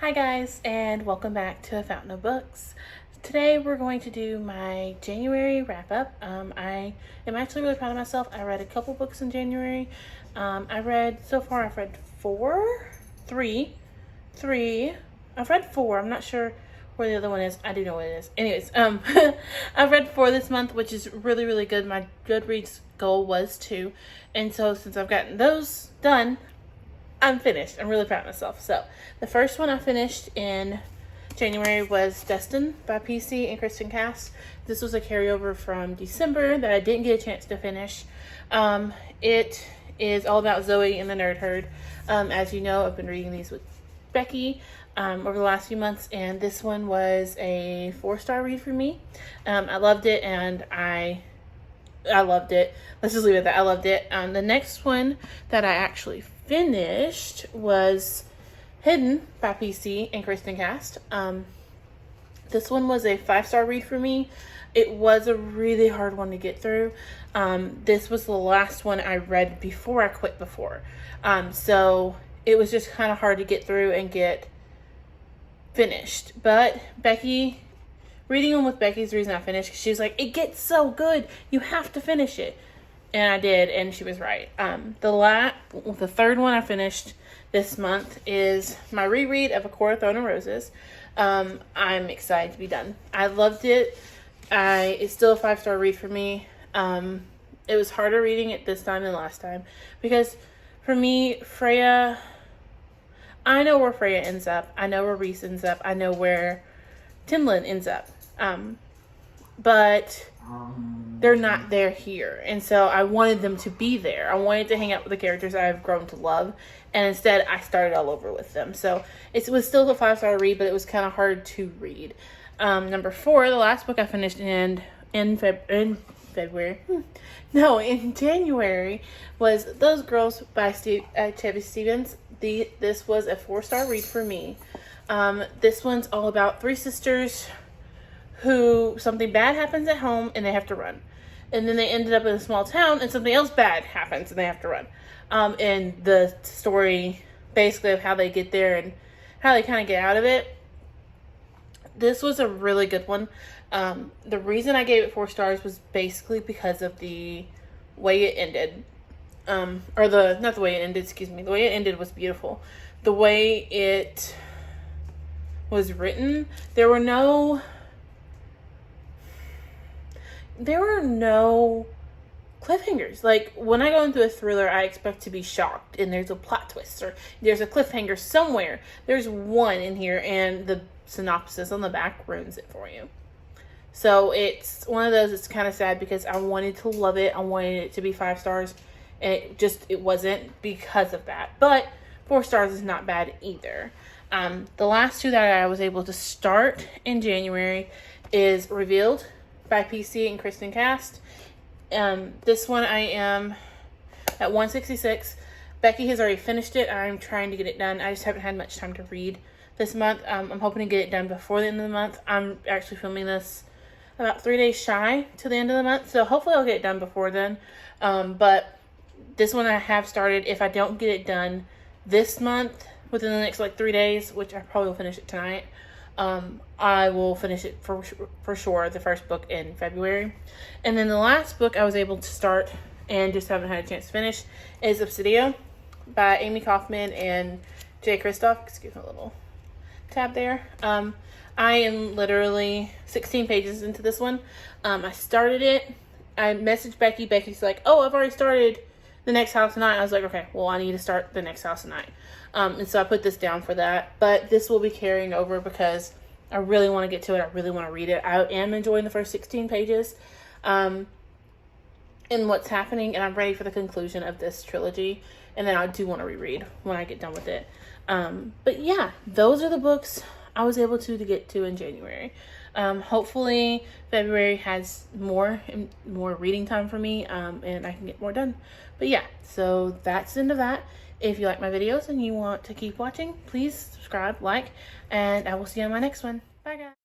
Hi guys, and welcome back to Fountain of Books. Today we're going to do my January wrap up. I am actually really proud of myself. I read a couple books in January. I've read three. I've read four. I'm not sure where the other one is. I do know what it is. Anyways, I've read four this month, which is really, really good. My Goodreads goal was two. And so since I've gotten those done, I'm finished. I'm really proud of myself. So the first one I finished in January was Destined by PC and Kristen Cass. This was a carryover from December that I didn't get a chance to finish. It is all about Zoe and the Nerd Herd. As you know, I've been reading these with Becky over the last few months, and this one was a 4-star read for me. I loved it, and I loved it. Let's just leave it at that. I loved it. The next one that I actually finished was Hidden by PC and Kristen Cast. This one was a 5-star read for me. It was a really hard one to get through. This was the last one I read before I quit before. So it was just kind of hard to get through and get finished. But reading them with Becky's the reason I finished. She was like, it gets so good. You have to finish it. And I did, and she was right. The third one I finished this month is my reread of A Court of Thorn and Roses. I'm excited to be done. I loved it. It's still a 5-star read for me. It was harder reading it this time than last time. Because for me, Freya, I know where Freya ends up. I know where Reese ends up. I know where Timlin ends up. But they're not there here. And so I wanted them to be there. I wanted to hang out with the characters I've grown to love. And instead, I started all over with them. So it was still a 5-star read, but it was kind of hard to read. Number 4, the last book I finished in January, was Those Girls by Chevy Stevens. This was a 4-star read for me. This one's all about 3 sisters who something bad happens at home and they have to run. And then they ended up in a small town and something else bad happens and they have to run. And the story basically of how they get there and how they kind of get out of it. This was a really good one. The reason I gave it 4 stars was basically because of the way it ended. Not the way it ended, excuse me. The way it ended was beautiful. The way it was written, there were no cliffhangers. Like, when I go into a thriller, I expect to be shocked and there's a plot twist or there's a cliffhanger somewhere. There's one in here, and the synopsis on the back ruins it for you. So it's one of those, it's kind of sad because I wanted to love it. I wanted it to be 5 stars, and it wasn't because of that. But 4 stars is not bad either. The last 2 that I was able to start in January is Revealed by PC and Kristen Cast. This one I am at 166. Becky has already finished it. I'm trying to get it done. I just haven't had much time to read this month. I'm hoping to get it done before the end of the month. I'm actually filming this about 3 days shy to the end of the month, so hopefully I'll get it done before then. But this one I have started. If I don't get it done this month within the next 3 days, which I probably will finish it tonight, I will finish it for sure, the first book in February. And then the last book I was able to start and just haven't had a chance to finish is Obsidium by Amy Kaufman and Jay Kristoff. Excuse me, a little tab there. I am literally 16 pages into this one. I started it. I messaged Becky. Becky's like, oh, I've already started the next house tonight. I was like, okay, well, I need to start the next house tonight. And so I put this down for that. But this will be carrying over because I really want to get to it. I really want to read it. I am enjoying the first 16 pages and what's happening. And I'm ready for the conclusion of this trilogy. And then I do want to reread when I get done with it. But yeah, those are the books I was able to get to in January. Hopefully February has more reading time for me, and I can get more done. But yeah, so that's the end of that. If you like my videos and you want to keep watching, please subscribe, like, and I will see you on my next one. Bye, guys.